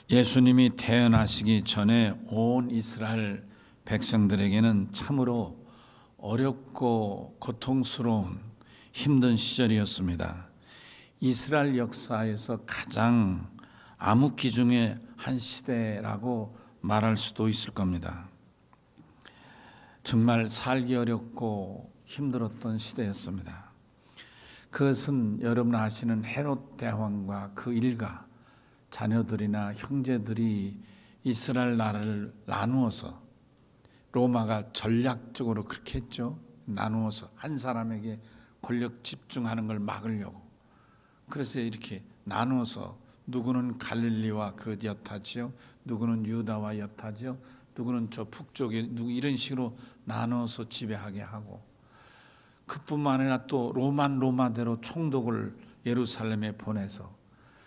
예수님이 태어나시기 전에 온 이스라엘 백성들에게는 참으로 어렵고 고통스러운 힘든 시절이었습니다. 이스라엘 역사에서 가장 암흑기 중에 한 시대라고 말할 수도 있을 겁니다. 정말 살기 어렵고 힘들었던 시대였습니다. 그것은 여러분 아시는 헤롯 대왕과 그 일가 자녀들이나 형제들이 이스라엘 나라를 나누어서, 로마가 전략적으로 그렇게 했죠. 나누어서 한 사람에게 권력 집중하는 걸 막으려고. 그래서 이렇게 나누어서 누구는 갈릴리와 그 여타지요, 누구는 유다와 여타지요, 누구는 저 북쪽에 누구, 이런 식으로 나누어서 지배하게 하고, 그뿐만 아니라 또 로마대로 총독을 예루살렘에 보내서,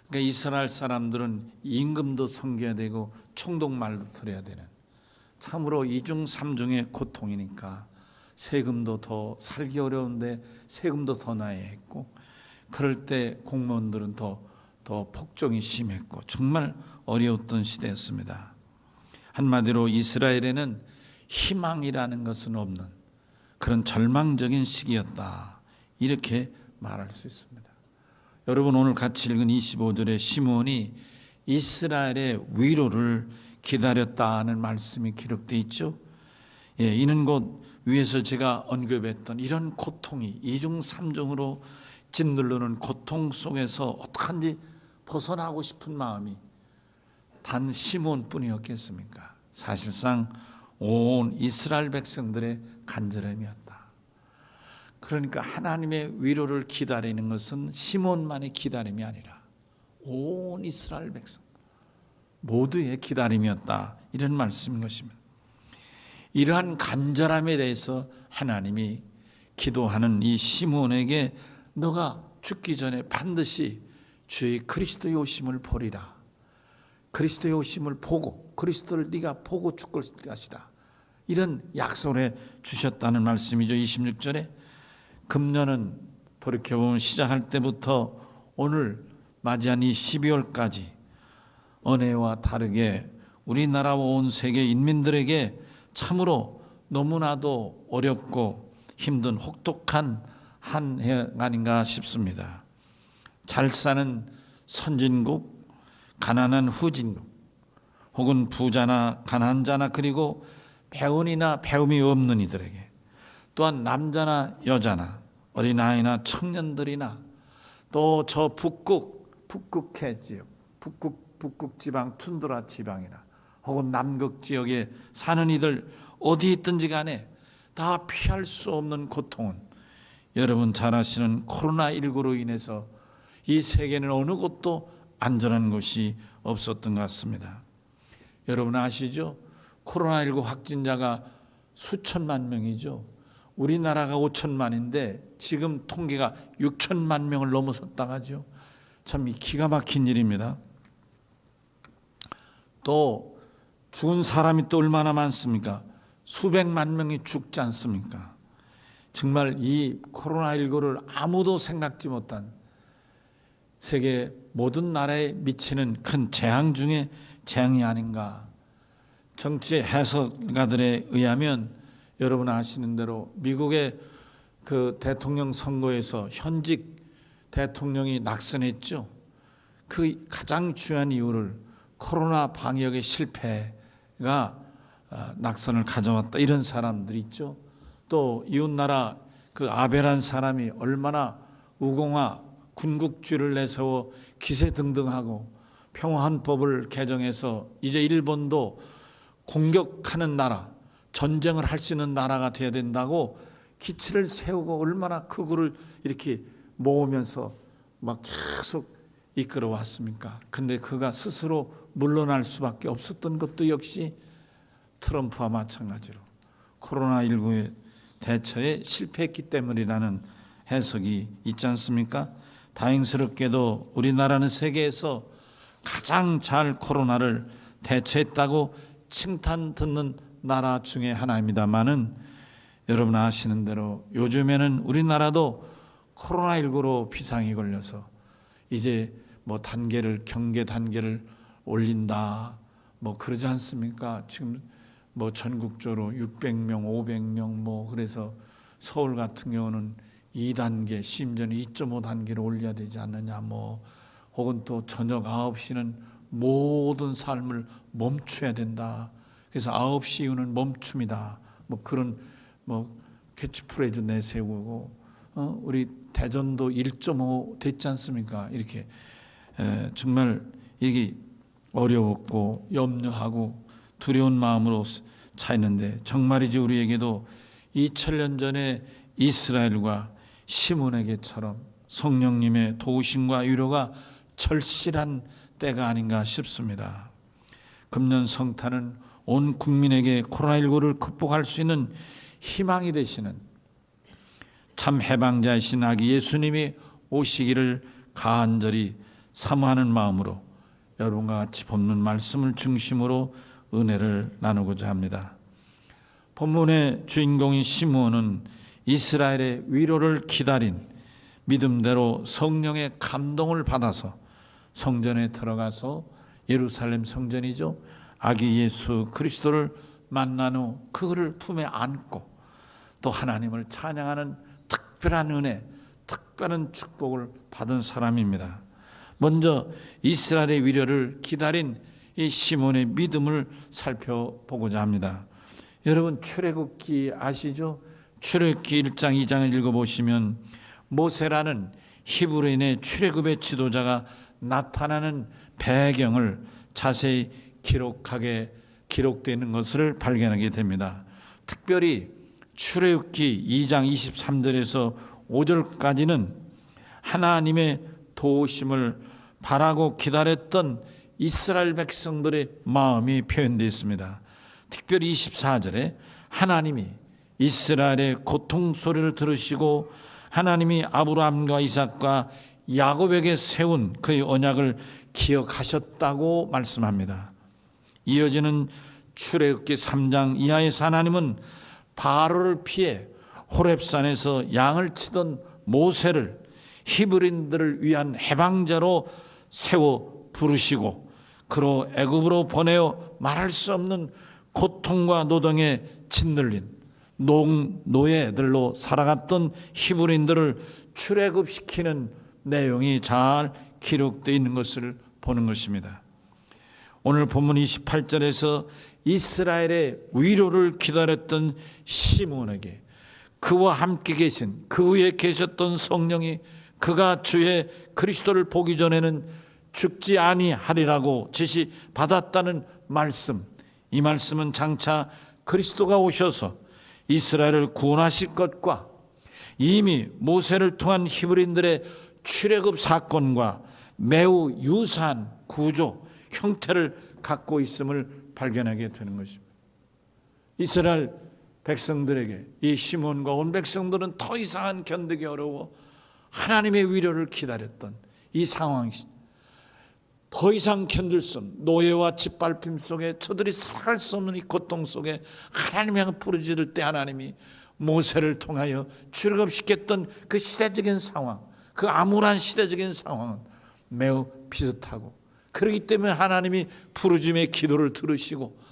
그러니까 이스라엘 사람들은 임금도 섬겨야 되고 총독 말도 들어야 되는, 참으로 이중삼중의 고통이니까 세금도 더 살기 어려운데 세금도 더 내야 했고, 그럴 때 공무원들은 더 폭정이 심했고 정말 어려웠던 시대였습니다. 한마디로 이스라엘에는 희망이라는 것은 없는 그런 절망적인 시기였다, 이렇게 말할 수 있습니다. 여러분, 오늘 같이 읽은 25절에 시므온이 이스라엘의 위로를 기다렸다는 말씀이 기록되어 있죠. 이는 곧 위에서 제가 언급했던 이런 고통이 이중삼중으로 짓누르는 고통 속에서 어떡한지 벗어나고 싶은 마음이 단 시므온뿐이었겠습니까? 사실상 온 이스라엘 백성들의 간절함이었다. 그러니까 하나님의 위로를 기다리는 것은 시므온만의 기다림이 아니라 온 이스라엘 백성 모두의 기다림이었다, 이런 말씀인 것입니다. 이러한 간절함에 대해서 하나님이 기도하는 이 시므온에게 너가 죽기 전에 반드시 주의 그리스도의 오심을 보리라. 그리스도의 오심을 보고, 그리스도를 네가 보고 죽을 것이다, 이런 약속을 해 주셨다는 말씀이죠. 26절에 금년은 돌이켜보면 시작할 때부터 오늘 맞이한 이 12월까지 은혜와 다르게 우리나라와 온 세계 인민들에게 참으로 너무나도 어렵고 힘든 혹독한 한 해가 아닌가 싶습니다. 잘 사는 선진국, 가난한 후진국, 혹은 부자나 가난자나 그리고 배운이나 배움이 없는 이들에게, 또한 남자나 여자나 어린아이나 청년들이나 또 저 북극해 지역, 북극 지방, 툰드라 지방이나 혹은 남극 지역에 사는 이들 어디 있든지 간에 다 피할 수 없는 고통은 여러분 잘 아시는 코로나19로 인해서 이 세계는 어느 곳도 안전한 곳이 없었던 것 같습니다. 여러분 아시죠? 코로나19 확진자가 수천만 명이죠. 우리나라가 5천만인데 지금 통계가 6천만 명을 넘어섰다고 하죠. 참 기가 막힌 일입니다. 또 죽은 사람이 또 얼마나 많습니까? 수백만 명이 죽지 않습니까? 정말 이 코로나19를 아무도 생각지 못한 세계 모든 나라에 미치는 큰 재앙 중에 재앙이 아닌가. 정치 해석가들에 의하면 여러분 아시는 대로 미국의 그 대통령 선거에서 현직 대통령이 낙선했죠. 그 가장 중요한 이유를 코로나 방역의 실패가 낙선을 가져왔다, 이런 사람들이 있죠. 또 이웃나라 그 아베란 사람이 얼마나 우공화 군국주의를 내세워 기세등등하고 평화헌법을 개정해서 이제 일본도 공격하는 나라, 전쟁을 할 수 있는 나라가 되어야 된다고 기치를 세우고 얼마나 그거를 이렇게 모으면서 막 계속 이끌어 왔습니까? 근데 그가 스스로 물러날 수밖에 없었던 것도 역시 트럼프와 마찬가지로 코로나19의 대처에 실패했기 때문이라는 해석이 있지 않습니까? 다행스럽게도 우리나라는 세계에서 가장 잘 코로나를 대처했다고 칭찬 듣는 나라 중에 하나입니다만은, 여러분 아시는 대로 요즘에는 우리나라도 코로나19로 비상이 걸려서 이제 뭐 경계 단계를 올린다 뭐 그러지 않습니까? 지금 뭐 전국적으로 600명, 500명 뭐 그래서 서울 같은 경우는 2단계, 심지어는 2.5단계로 올려야 되지 않느냐 뭐 혹은 또 저녁 9시는 모든 삶을 멈춰야 된다. 그래서 9시 이후는 멈춤이다. 뭐 그런 뭐 캐치프레이즈 내세우고 우리 대전도 1.5 됐지 않습니까? 이렇게 정말 이게 어려웠고 염려하고 두려운 마음으로 차있는데 정말이지 우리에게도 2000년 전에 이스라엘과 시몬에게처럼 성령님의 도우심과 위로가 절실한 때가 아닌가 싶습니다. 금년 성탄은 온 국민에게 코로나19를 극복할 수 있는 희망이 되시는 참 해방자이신 아기 예수님이 오시기를 간절히 사모하는 마음으로 여러분과 같이 본문 말씀을 중심으로 은혜를 나누고자 합니다. 본문의 주인공인 시므온은 이스라엘의 위로를 기다린 믿음대로 성령의 감동을 받아서 성전에 들어가서 예루살렘 성전이죠. 아기 예수 그리스도를 만난 후 그를 품에 안고 또 하나님을 찬양하는 특별한 은혜, 특별한 축복을 받은 사람입니다. 먼저 이스라엘의 위로를 기다린 이 시몬의 믿음을 살펴보고자 합니다. 여러분 출애굽기 아시죠? 출애굽기 1장 2장을 읽어보시면 모세라는 히브리인의 출애굽의 지도자가 나타나는 배경을 자세히 기록되어 있는 것을 발견하게 됩니다. 특별히 출애굽기 2장 23절에서 5절까지는 하나님의 도우심을 바라고 기다렸던 이스라엘 백성들의 마음이 표현되어 있습니다. 특별히 24절에 하나님이 이스라엘의 고통 소리를 들으시고 하나님이 아브라함과 이삭과 야곱에게 세운 그의 언약을 기억하셨다고 말씀합니다. 이어지는 출애굽기 3장 이하에서 하나님은 바로를 피해 호렙산에서 양을 치던 모세를 히브리인들을 위한 해방자로 세워 부르시고 그로 애굽으로 보내어 말할 수 없는 고통과 노동에 짓눌린 노예들로 살아갔던 히브리인들을 출애굽시키는 내용이 잘 기록되어 있는 것을 보는 것입니다. 오늘 본문 28절에서 이스라엘의 위로를 기다렸던 시몬에게 그와 함께 계신 그 위에 계셨던 성령이 그가 주의 그리스도를 보기 전에는 죽지 아니하리라고 지시받았다는 말씀, 이 말씀은 장차 그리스도가 오셔서 이스라엘을 구원하실 것과 이미 모세를 통한 히브리인들의 출애굽 사건과 매우 유사한 구조, 형태를 갖고 있음을 발견하게 되는 것입니다. 이스라엘 백성들에게 이 시몬과 온 백성들은 더 이상은 견디기 어려워 하나님의 위로를 기다렸던 이 상황, 더 이상 견딜 수 없는 노예와 짓밟힘 속에 저들이 살아갈 수 없는 이 고통 속에 하나님이 부르짖을 때 하나님이 모세를 통하여 출애굽시켰던 그 시대적인 상황, 그 암울한 시대적인 상황은 매우 비슷하고 그렇기 때문에 하나님이 부르짖음의 기도를 들으시고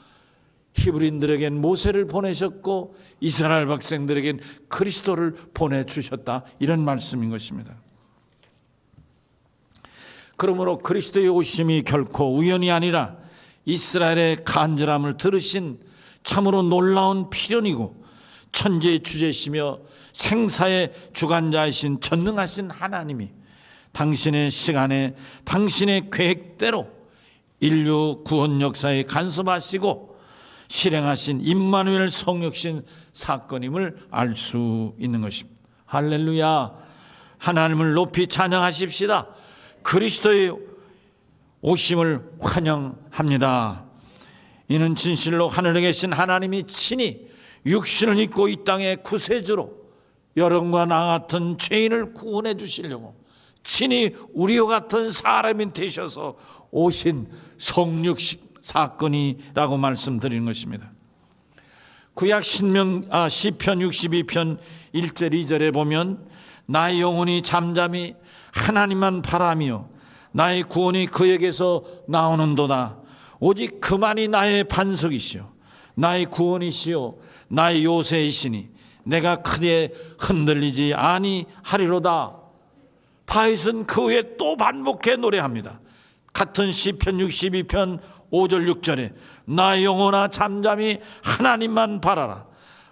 히브리인들에겐 모세를 보내셨고 이스라엘 백성들에겐 그리스도를 보내주셨다, 이런 말씀인 것입니다. 그러므로 그리스도의 오심이 결코 우연이 아니라 이스라엘의 간절함을 들으신 참으로 놀라운 필연이고 천지의 주제시며 생사의 주관자이신 전능하신 하나님이 당신의 시간에 당신의 계획대로 인류 구원 역사에 간섭하시고 실행하신 임마누엘 성육신 사건임을 알 수 있는 것입니다. 할렐루야. 하나님을 높이 찬양하십시다. 그리스도의 오심을 환영합니다. 이는 진실로 하늘에 계신 하나님이 친히 육신을 입고 이 땅의 구세주로 여러분과 나 같은 죄인을 구원해 주시려고 친히 우리와 같은 사람이 되셔서 오신 성육신 사건이라고 말씀드리는 것입니다. 구약 시편 62편 1절 2절에 보면 나의 영혼이 잠잠히 하나님만 바라며 나의 구원이 그에게서 나오는도다. 오직 그만이 나의 반석이시요 나의 구원이시요 나의 요새이시니 내가 크게 흔들리지 아니하리로다. 다윗은 그 후에 또 반복해 노래합니다. 같은 시편 62편 5절 6절에 나의 영혼아 잠잠히 하나님만 바라라.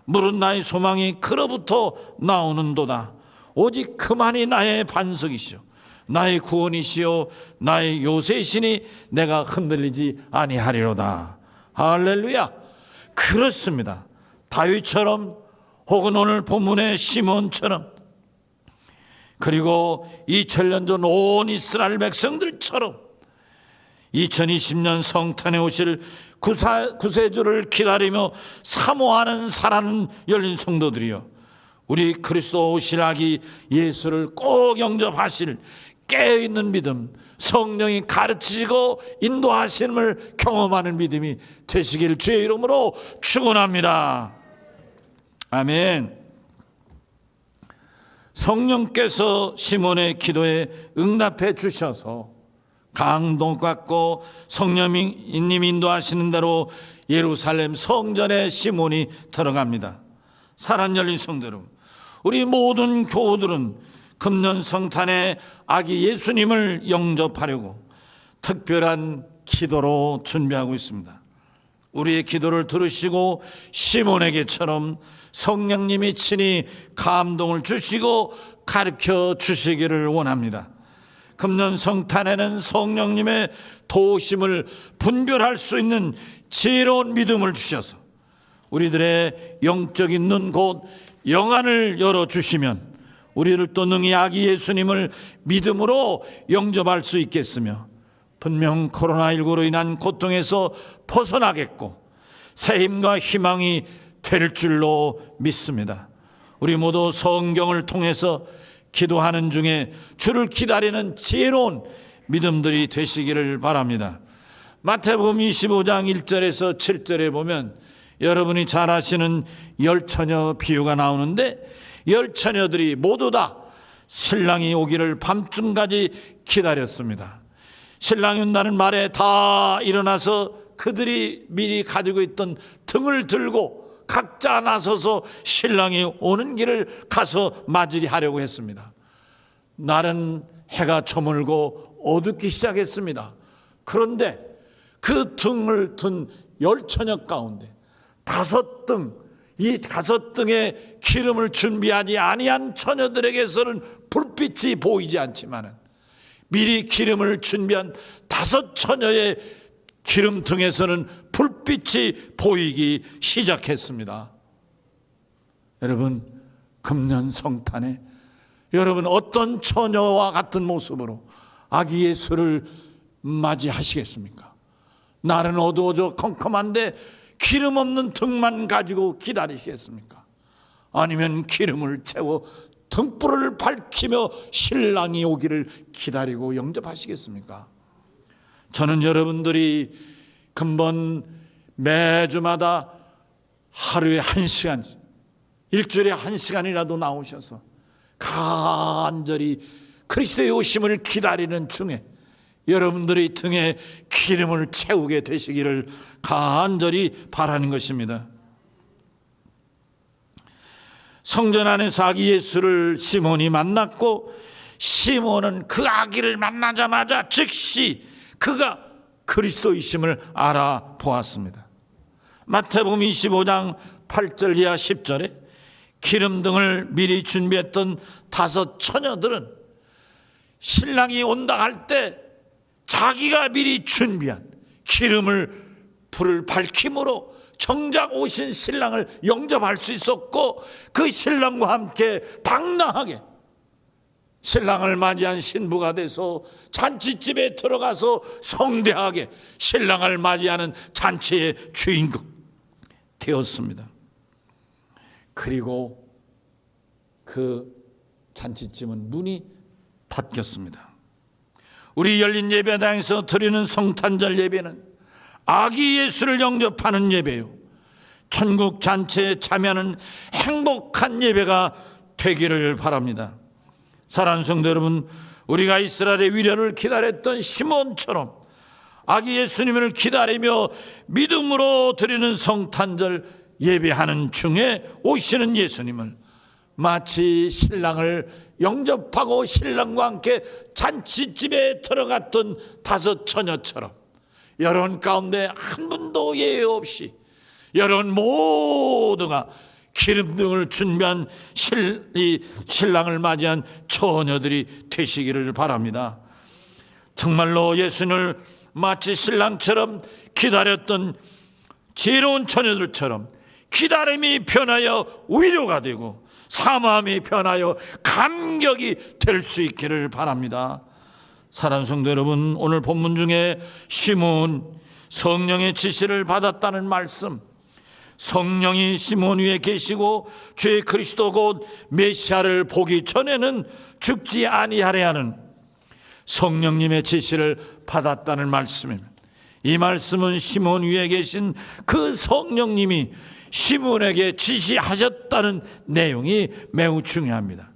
물은 나의 소망이 그로부터 나오는도다. 오직 그만이 나의 반석이시오 나의 구원이시오 나의 요새이시니 내가 흔들리지 아니하리로다. 할렐루야. 그렇습니다. 다윗처럼 혹은 오늘 본문의 시몬처럼 그리고 2000년 전 온 이스라엘 백성들처럼 2020년 성탄에 오실 구세주를 기다리며 사모하는 사랑하는 열린 성도들이여, 우리 그리스도 오실 아기 예수를 꼭 영접하실 깨어있는 믿음, 성령이 가르치시고 인도하심을 경험하는 믿음이 되시길 주의 이름으로 축원합니다. 아멘. 성령께서 시몬의 기도에 응답해 주셔서 강동받고 성령님 인도하시는 대로 예루살렘 성전에 시몬이 들어갑니다. 사랑 열린 성도 여러분, 우리 모든 교우들은 금년 성탄에 아기 예수님을 영접하려고 특별한 기도로 준비하고 있습니다. 우리의 기도를 들으시고 시몬에게처럼 성령님이 친히 감동을 주시고 가르쳐 주시기를 원합니다. 금년 성탄에는 성령님의 도우심을 분별할 수 있는 지혜로운 믿음을 주셔서 우리들의 영적인 눈 곧 영안을 열어주시면 우리를 또 능히 아기 예수님을 믿음으로 영접할 수 있겠으며 분명 코로나19로 인한 고통에서 벗어나겠고 새 힘과 희망이 될 줄로 믿습니다. 우리 모두 성경을 통해서 기도하는 중에 주를 기다리는 지혜로운 믿음들이 되시기를 바랍니다. 마태복음 25장 1절에서 7절에 보면 여러분이 잘 아시는 열처녀 비유가 나오는데, 열처녀들이 모두 다 신랑이 오기를 밤중까지 기다렸습니다. 신랑이 온다는 말에 다 일어나서 그들이 미리 가지고 있던 등을 들고 각자 나서서 신랑이 오는 길을 가서 맞이리 하려고 했습니다. 날은 해가 저물고 어둡기 시작했습니다. 그런데 그 등을 든 열처녀 가운데 5등, 이 5등의 기름을 준비하지 아니한 처녀들에게서는 불빛이 보이지 않지만 미리 기름을 준비한 5처녀의 기름등에서는 불빛이 보이기 시작했습니다. 여러분, 금년 성탄에 여러분 어떤 처녀와 같은 모습으로 아기 예수를 맞이하시겠습니까? 날은 어두워져 컴컴한데 기름 없는 등만 가지고 기다리시겠습니까? 아니면 기름을 채워 등불을 밝히며 신랑이 오기를 기다리고 영접하시겠습니까? 저는 여러분들이 근본 매주마다 하루에 1시간, 일주일에 1시간이라도 나오셔서 간절히 그리스도의 오심을 기다리는 중에 여러분들이 등에 기름을 채우게 되시기를 간절히 바라는 것입니다. 성전 안에서 아기 예수를 시몬이 만났고, 시몬은 그 아기를 만나자마자 즉시 그가 그리스도이심을 알아보았습니다. 마태복음 25장 8절 이하 10절에 기름등을 미리 준비했던 5 처녀들은 신랑이 온다 할 때 자기가 미리 준비한 기름을 불을 밝힘으로 정작 오신 신랑을 영접할 수 있었고, 그 신랑과 함께 당당하게 신랑을 맞이한 신부가 돼서 잔치집에 들어가서 성대하게 신랑을 맞이하는 잔치의 주인공 되었습니다. 그리고 그 잔치집은 문이 닫혔습니다. 우리 열린 예배당에서 드리는 성탄절 예배는 아기 예수를 영접하는 예배요, 천국 잔치에 참여하는 행복한 예배가 되기를 바랍니다. 사랑하는 성도 여러분, 우리가 이스라엘의 위련을 기다렸던 시몬처럼 아기 예수님을 기다리며 믿음으로 드리는 성탄절 예배하는 중에 오시는 예수님을 마치 신랑을 영접하고 신랑과 함께 잔치집에 들어갔던 5 처녀처럼 여러분 가운데 한 분도 예외 없이 여러분 모두가 기름 등을 준비한 신랑을 맞이한 처녀들이 되시기를 바랍니다. 정말로 예수님을 마치 신랑처럼 기다렸던 지혜로운 처녀들처럼 기다림이 변하여 위로가 되고 사모함이 변하여 감격이 될 수 있기를 바랍니다. 사랑하는 성도 여러분, 오늘 본문 중에 시몬 성령의 지시를 받았다는 말씀, 성령이 시몬 위에 계시고 주의 그리스도 곧 메시아를 보기 전에는 죽지 아니하려 하는 성령님의 지시를 받았다는 말씀입니다. 이 말씀은 시몬 위에 계신 그 성령님이 시몬에게 지시하셨다는 내용이 매우 중요합니다.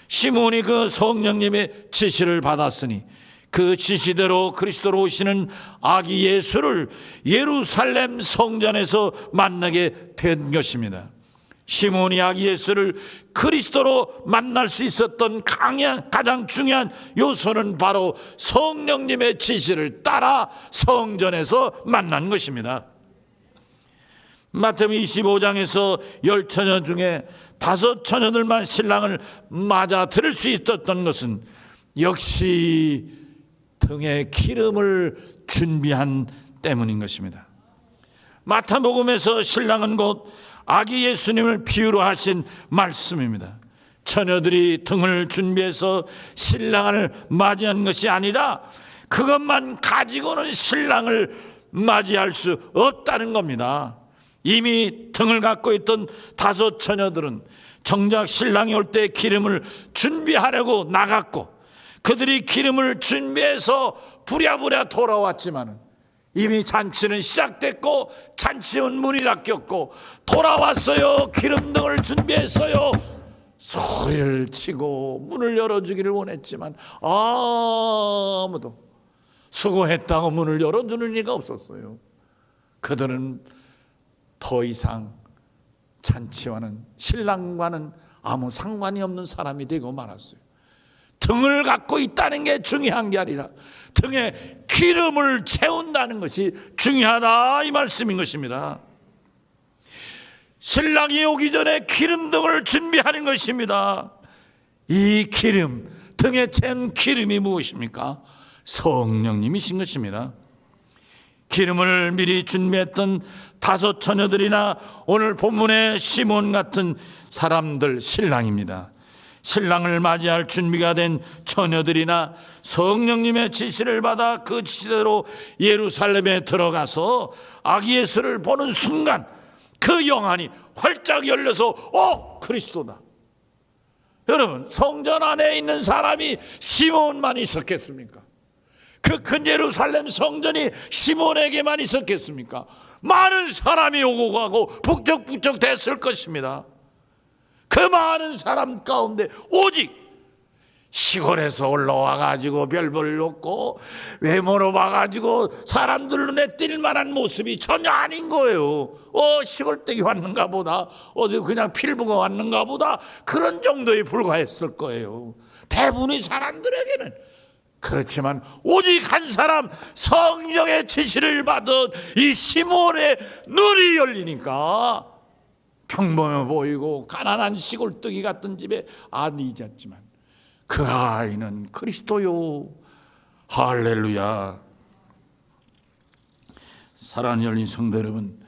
시몬이 그 성령님의 지시를 받았으니 그 지시대로 그리스도로 오시는 아기 예수를 예루살렘 성전에서 만나게 된 것입니다. 시몬이 아기 예수를 그리스도로 만날 수 있었던 가장 중요한 요소는 바로 성령님의 지시를 따라 성전에서 만난 것입니다. 마태복음 25장에서 10처녀 중에 5 처녀들만 신랑을 맞아 들을 수 있었던 것은 역시 등에 기름을 준비한 때문인 것입니다. 마태복음에서 신랑은 곧 아기 예수님을 비유로 하신 말씀입니다. 처녀들이 등을 준비해서 신랑을 맞이한 것이 아니라 그것만 가지고는 신랑을 맞이할 수 없다는 겁니다. 이미 등을 갖고 있던 5 처녀들은 정작 신랑이 올 때 기름을 준비하려고 나갔고 그들이 기름을 준비해서 부랴부랴 돌아왔지만 이미 잔치는 시작됐고 잔치문 문이 닫혔고 돌아왔어요. 기름 등을 준비했어요. 소리를 치고 문을 열어주기를 원했지만 아무도 수고했다고 문을 열어주는 이가 없었어요. 그들은 더 이상 잔치와는 신랑과는 아무 상관이 없는 사람이 되고 말았어요. 등을 갖고 있다는 게 중요한 게 아니라 등에 기름을 채운다는 것이 중요하다 이 말씀인 것입니다. 신랑이 오기 전에 기름 등을 준비하는 것입니다. 이 기름, 등에 채운 기름이 무엇입니까? 성령님이신 것입니다. 기름을 미리 준비했던 5 처녀들이나 오늘 본문의 시몬 같은 사람들 신랑입니다. 신랑을 맞이할 준비가 된 처녀들이나 성령님의 지시를 받아 그 지시대로 예루살렘에 들어가서 아기 예수를 보는 순간 그 영안이 활짝 열려서 그리스도다. 여러분, 성전 안에 있는 사람이 시몬만 있었겠습니까? 그 큰 예루살렘 성전이 시몬에게만 있었겠습니까? 많은 사람이 오고 가고 북적북적 됐을 것입니다. 그 많은 사람 가운데 오직 시골에서 올라와가지고 별볼 놓고 외모로 봐가지고 사람들 눈에 띌 만한 모습이 전혀 아닌 거예요. 시골댁이 왔는가 보다, 어제 그냥 필부가 왔는가 보다, 그런 정도에 불과했을 거예요. 대부분의 사람들에게는. 그렇지만 오직 한 사람, 성령의 지시를 받은 이 시몬의 눈이 열리니까 평범해 보이고 가난한 시골뜨기 같은 집에 아들이 있었지만 그 아이는 그리스도요. 할렐루야. 사랑하는 열린 성도 여러분,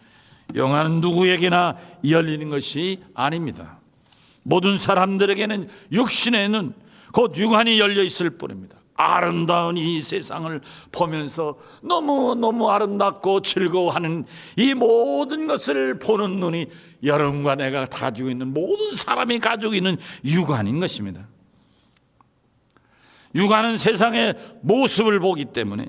영화는 누구에게나 열리는 것이 아닙니다. 모든 사람들에게는 육신에는 곧 육안이 열려 있을 뿐입니다. 아름다운 이 세상을 보면서 너무너무 아름답고 즐거워하는 이 모든 것을 보는 눈이 여러분과 내가 가지고 있는 모든 사람이 가지고 있는 육안인 것입니다. 육안은 세상의 모습을 보기 때문에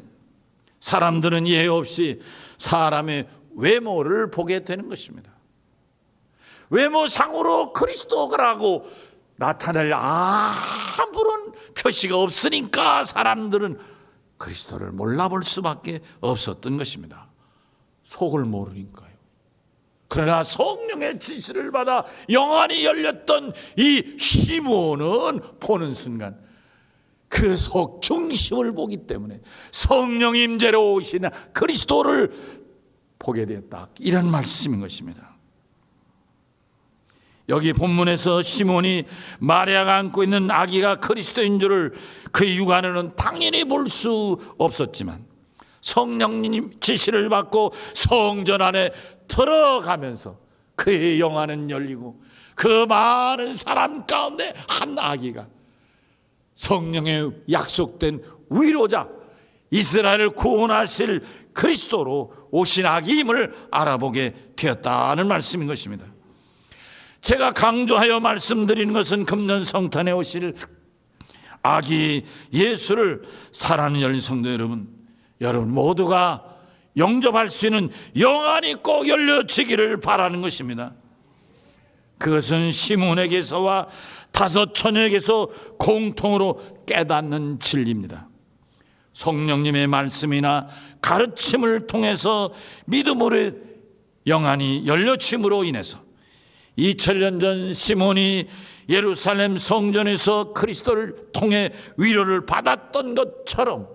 사람들은 예외 없이 사람의 외모를 보게 되는 것입니다. 외모상으로 그리스도라고 나타낼 아무런 표시가 없으니까 사람들은 그리스도를 몰라볼 수밖에 없었던 것입니다. 속을 모르니까요. 그러나 성령의 지시를 받아 영안이 열렸던 이 시므온은 보는 순간 그 속 중심을 보기 때문에 성령 임재로 오신 그리스도를 보게 되었다, 이런 말씀인 것입니다. 여기 본문에서 시몬이 마리아가 안고 있는 아기가 그리스도인 줄을 그의 육안으로는 당연히 볼 수 없었지만 성령님 지시를 받고 성전 안에 들어가면서 그의 영안은 열리고 그 많은 사람 가운데 한 아기가 성령의 약속된 위로자, 이스라엘을 구원하실 그리스도로 오신 아기임을 알아보게 되었다는 말씀인 것입니다. 제가 강조하여 말씀드리는 것은 금년 성탄에 오실 아기 예수를 사랑하는 열린 성도 여러분 모두가 영접할 수 있는 영안이 꼭 열려지기를 바라는 것입니다. 그것은 시몬에게서와 다섯 처녀에게서 공통으로 깨닫는 진리입니다. 성령님의 말씀이나 가르침을 통해서 믿음으로 영안이 열려짐으로 인해서 2000년 전 시몬이 예루살렘 성전에서 그리스도를 통해 위로를 받았던 것처럼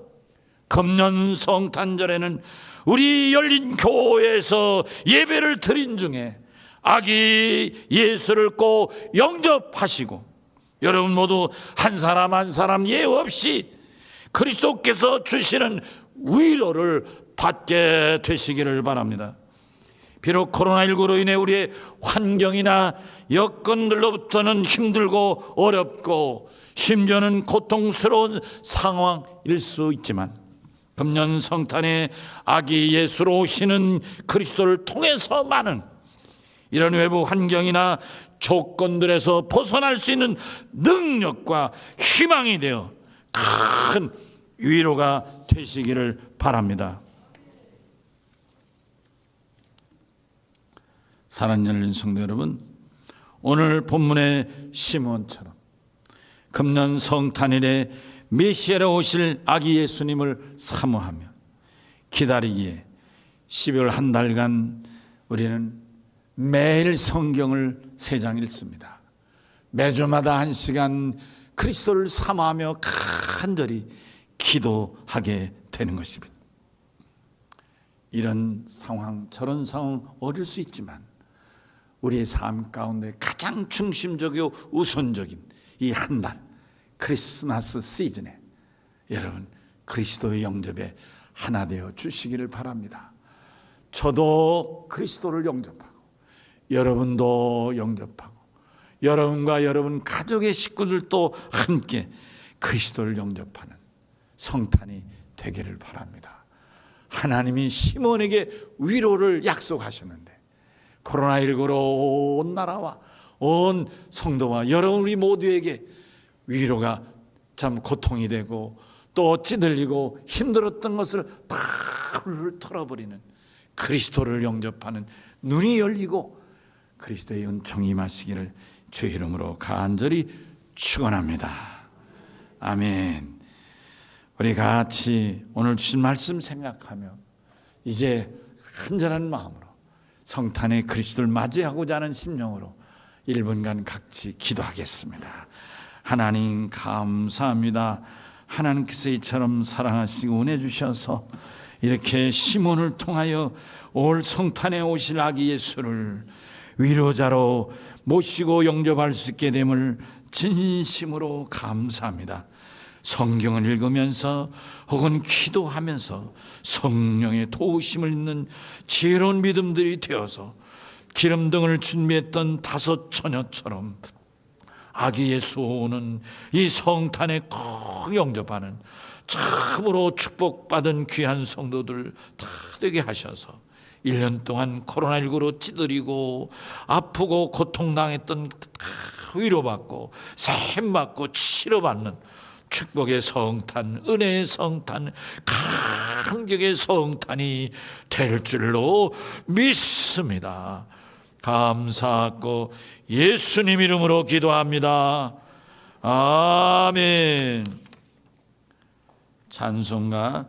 금년 성탄절에는 우리 열린 교회에서 예배를 드린 중에 아기 예수를 꼭 영접하시고 여러분 모두 한 사람 한 사람 예외 없이 그리스도께서 주시는 위로를 받게 되시기를 바랍니다. 비록 코로나19로 인해 우리의 환경이나 여건들로부터는 힘들고 어렵고 심지어는 고통스러운 상황일 수 있지만 금년 성탄에 아기 예수로 오시는 그리스도를 통해서만은 이런 외부 환경이나 조건들에서 벗어날 수 있는 능력과 희망이 되어 큰 위로가 되시기를 바랍니다. 사랑하는 열린 성도 여러분, 오늘 본문의 시몬처럼 금년 성탄일에 메시아로 오실 아기 예수님을 사모하며 기다리기에 12월 한 달간 우리는 매일 성경을 3장 읽습니다. 매주마다 1시간 그리스도를 사모하며 간절히 기도하게 되는 것입니다. 이런 상황, 저런 상황 어릴 수 있지만 우리의 삶 가운데 가장 중심적이고 우선적인 이 한 달 크리스마스 시즌에 여러분 그리스도의 영접에 하나 되어 주시기를 바랍니다. 저도 그리스도를 영접하고 여러분도 영접하고 여러분과 여러분 가족의 식구들도 함께 그리스도를 영접하는 성탄이 되기를 바랍니다. 하나님이 시몬에게 위로를 약속하셨는데 코로나19로 온 나라와 온 성도와 여러분 우리 모두에게 위로가 참 고통이 되고 또 찌들리고 힘들었던 것을 다 훌훌 털어버리는 그리스도를 영접하는 눈이 열리고 그리스도의 은총이 임하시기를 주의 이름으로 간절히 축원합니다. 아멘. 우리 같이 오늘 주신 말씀 생각하며 이제 간절한 마음으로 성탄의 그리스도를 맞이하고자 하는 심령으로 1분간 같이 기도하겠습니다. 하나님 감사합니다. 하나님께서 이처럼 사랑하시고 은혜 주셔서 이렇게 시몬을 통하여 올 성탄에 오실 아기 예수를 위로자로 모시고 영접할 수 있게 됨을 진심으로 감사합니다. 성경을 읽으면서 혹은 기도하면서 성령의 도우심을 있는 지혜로운 믿음들이 되어서 기름등을 준비했던 5 처녀처럼 아기 예수 오는 이 성탄에 꼭 영접하는 참으로 축복받은 귀한 성도들 다 되게 하셔서 1년 동안 코로나19로 찌들이고 아프고 고통당했던 다 위로받고 샘받고 치료받는 축복의 성탄, 은혜의 성탄, 감격의 성탄이 될 줄로 믿습니다. 감사하고 예수님 이름으로 기도합니다. 아멘. 찬송가